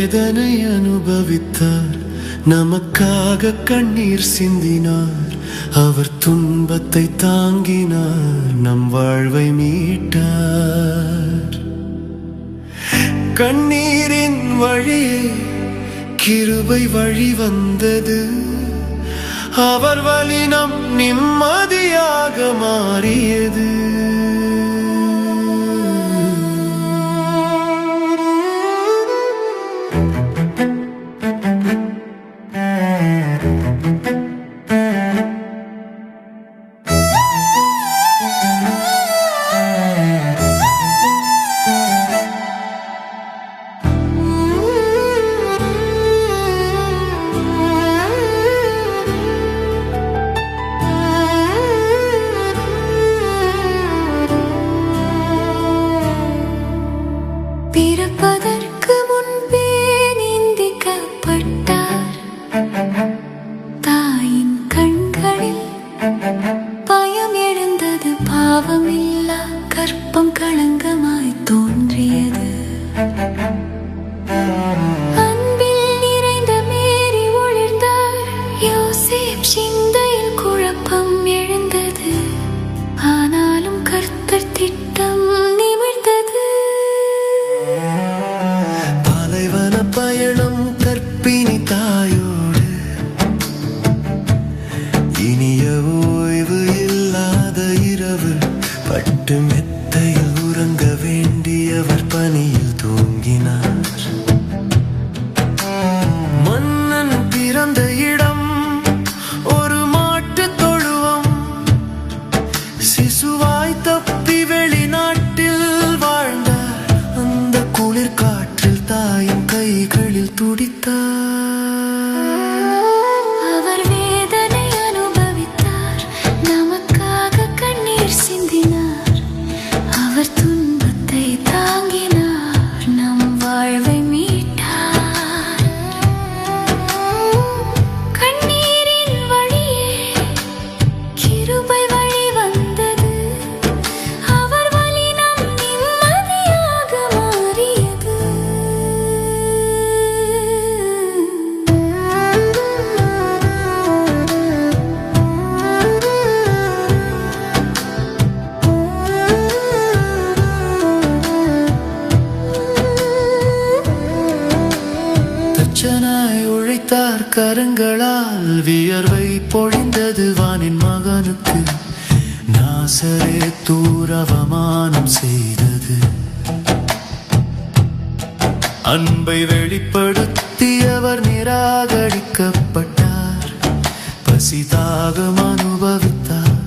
வேதனை அனுபவித்தார், நமக்காக கண்ணீர் சிந்தினார். அவர் துன்பத்தை தாங்கினார், நம் வாழ்வை மீட்டார். கண்ணீரின் வழியே கிருபை வழி வந்தது, அவர் வழி நம் நிம்மதியாக மாறியது. பிறப்பதற்கு முன்பே நிந்திக்கப்பட்டார், தாயின் கண்களில் பயம் எழுந்தது, பாவமில்லா கற்பம் களங்கமாய் தோன்றியது. அன்பில் நிறைந்த மேரி ஒளிர்ந்தார், யோசேப் சிந்தையில் குழப்பம் எழுந்தது, ஆனாலும் கர்த்தர் திட்டம் நிமிர்ந்தது. பாலைவன பயணம் கற்பிணி தாயோடு, இனிய ஓய்வு இல்லாத இரவு, பட்டு மெத்தையில் உறங்க வேண்டியவர் பனியில் தூங்கினார். மன்னன் பிறந்த இடம் ஒரு மாட்டுத் தொழுவம், சிசுவாய் தப்பி வெளிநாட்டில் வாழ்ந்தார். அந்த குளிர் காற்றில் தாயின் கைகளில் துடித்தார். அவர் வேதனை அனுபவித்தார், நமக்காக கண்ணீர் சிந்தினார். அவர் துன்பத்தை தாங்கினார், நம் வாழ்வை மீட்டார். கண்ணீரின் வழியே கிருபை வழி வந்தது, அவர் வழி நம் நிம்மதியாக மாறியது. தச்சனாய் உழைத்தார், கரங்களால் வியர்வை பொழிந்தது வானின் மகனுக்கு. நாசரேத் அவமானம் செய்தது, அன்பை வெளிப்படுத்தி அவர் நிராகரிக்கப்பட்டார். பசி தாகம் அனுபவித்தார்,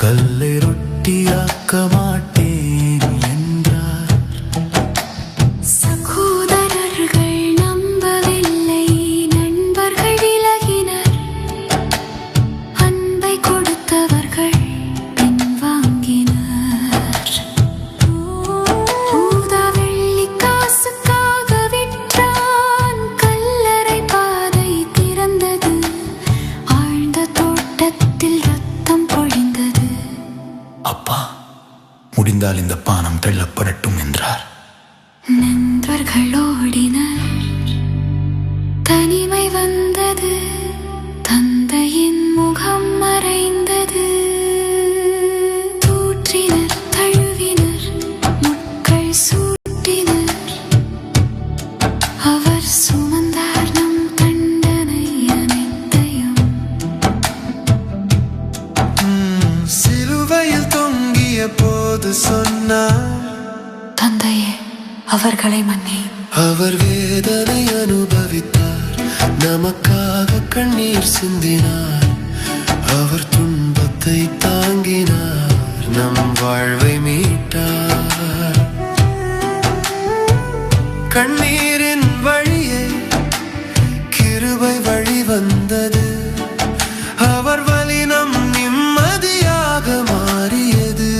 கல்லை ரொட்டியாக்க மாட்டேன் என்றார். சகோதரர்கள் நம்பவில்லை, நண்பர்கள் விலகினர், அன்பை கொடுத்தவர்கள் பின்வாங்கினர். ஊதா வெள்ளி காசுக்காக விற்றான், கல்லறை பாதை திறந்தது, ஆழ்ந்த தோட்டத்தில் ரத்தம் பொழிந்தது. அப்பா, முடிந்தால் இந்த பானம் தள்ளப்படட்டும் என்றார். நண்பர்கள் ஓடினர், தனிமை வந்தது, தந்தையின் முகம் மறைந்தது. தூற்றினர், தழுவினர், முட்கள் சூட்டினர், அவர் சுமந்தார் நம் தண்டனை அனைத்தையும். சிலுவையில் தொங்கிய போது சொன்னார், தந்தையே, அவர்களை மன்னி. அவர் வேதனை அனுபவித்தார், நமக்காக கண்ணீர் சிந்தினார். அவர் துன்பத்தை தாங்கினார், நம் வாழ்வை மீட்டார். கண்ணீரின் வழியே கிருபை வழி வந்தது, அவர் வழி நம் நிம்மதியாக மாறியது.